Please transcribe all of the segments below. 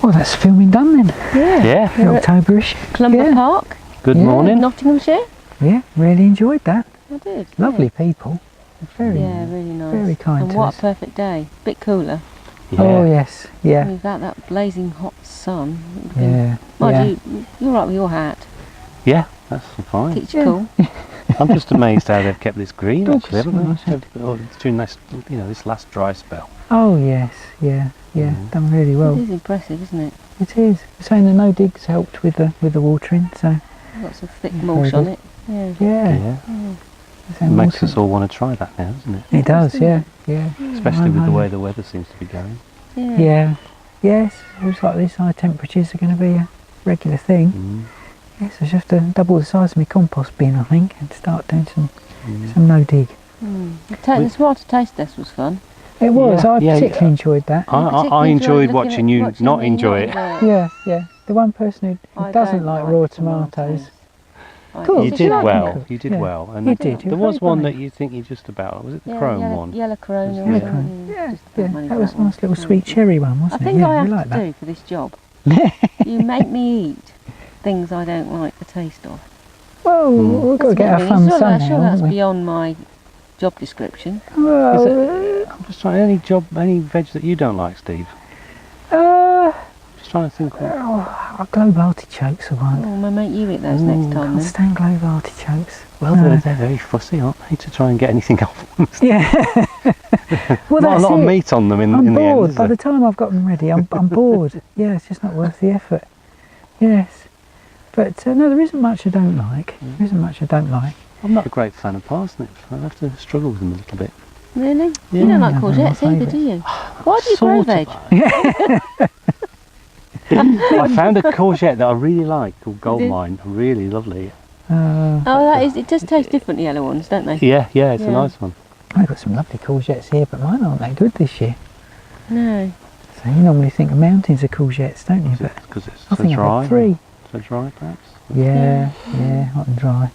Well, that's filming done then. Yeah. Octoberish. Clumber Park, Good morning. Nottinghamshire. Yeah, really enjoyed that. I did. Lovely people. Very, really nice. very kind and to what us. a perfect day. Bit cooler. Yeah. Oh yes, yeah, Without that blazing hot sun. yeah, Mind you're right with your hat. Yeah, that's fine. Keeps you cool. I'm just amazed how they've kept this green, Dogs actually, haven't nice, they? During this, this last dry spell. Oh yes, yeah, done really It well. is impressive, isn't it? It is. Saying the no digs helped with the watering, so Lots of thick mulch on it. Yeah. yeah. It makes us all want to try that now, doesn't it? It does, yeah. Especially with the way the weather seems to be going. Yeah. Yes, it looks like these high temperatures are going to be a regular thing. Yes, I just have to double the size of my compost bin, I think, and start doing some no dig. The Smarter Taste Test was fun. It was. I particularly enjoyed that. I enjoyed watching you not enjoy it. Yeah. The one person who doesn't like raw tomatoes. Cool. You did well. You did well. And you did. There was one that you think you just about. Was it the chrome one? Yellow Corona. Yeah. That was a nice little sweet cherry one, wasn't it? I think I have like to that. do for this job. You make me eat things I don't like the taste of. Well, we've got to get our fun somehow, I'm sure that's haven't we? beyond my job description. Well, I'm just trying. Any veg that you don't like, Steve? Just trying to think. globe artichokes are one. Oh, I make you eat those next time Can't then. stand globe artichokes. Well, they're very fussy, aren't they, to try and get anything off them? Yeah. Well, Not that's a lot of it. meat on them in I'm the end, bored. is By there? the time I've got them ready, I'm bored. Yeah, it's just not worth the effort. Yes. But no, there isn't much I don't like. There isn't much I don't like. I'm not a great fan of parsnips. I have to struggle with them a little bit. Really? Yeah. You don't like Yeah, they're my courgettes either, favourite. do you? Why do you grow Sort veg? I found a courgette that I really like called Goldmine. Really lovely. Oh, that is. It does taste different, the yellow ones, don't they? Yeah, it's a nice one. I've got some lovely courgettes here, but mine aren't that good this year. No. So you normally think of mountains of courgettes, don't you? But Because it's I so think I've dry. had 3. So dry, perhaps. Yeah, hot and dry.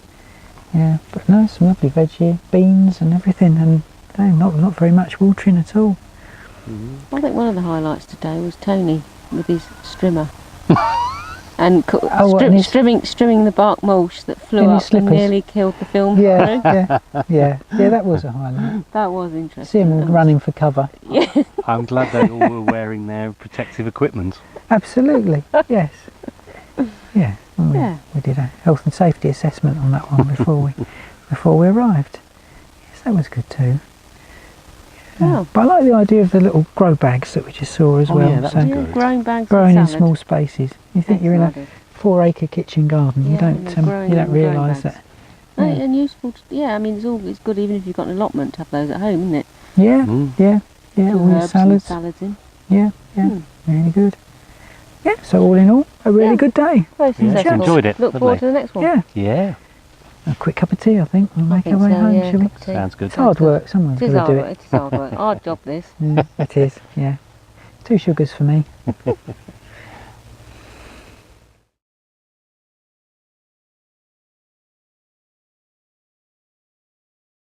Yeah, but no, some lovely veg here, beans and everything, and no, not very much watering at all. I think one of the highlights today was Tony with his strimmer. And strimming the bark mulch that flew In up his and slippers. nearly killed the film crew. Yeah, that was a highlight. That was interesting. See them all running for cover. Yeah. I'm glad they all were wearing their protective equipment. Absolutely, yes. Yeah, and we did a health and safety assessment on that one before we arrived. Yes, that was good too. Yeah. Oh. But I like the idea of the little grow bags that we just saw as well. Yeah, that was good. Growing bags Growing in and salad. small spaces. You think you're in a 4-acre kitchen garden. You don't realise that. No, and useful. I mean, it's good even if you've got an allotment to have those at home, isn't it? Yeah, all your Herbs salads. and salads in. Yeah, really good. Yeah, so all in all, a really good day. Very successful. Enjoyed it. Look forward to the next one. Yeah, a quick cup of tea, I think. We'll make our way so, home, yeah, shall we? cup of tea. Sounds good. It's hard work, someone's It is got hard to do work. it. It is hard work. Hard job this. It is, yeah. 2 sugars for me.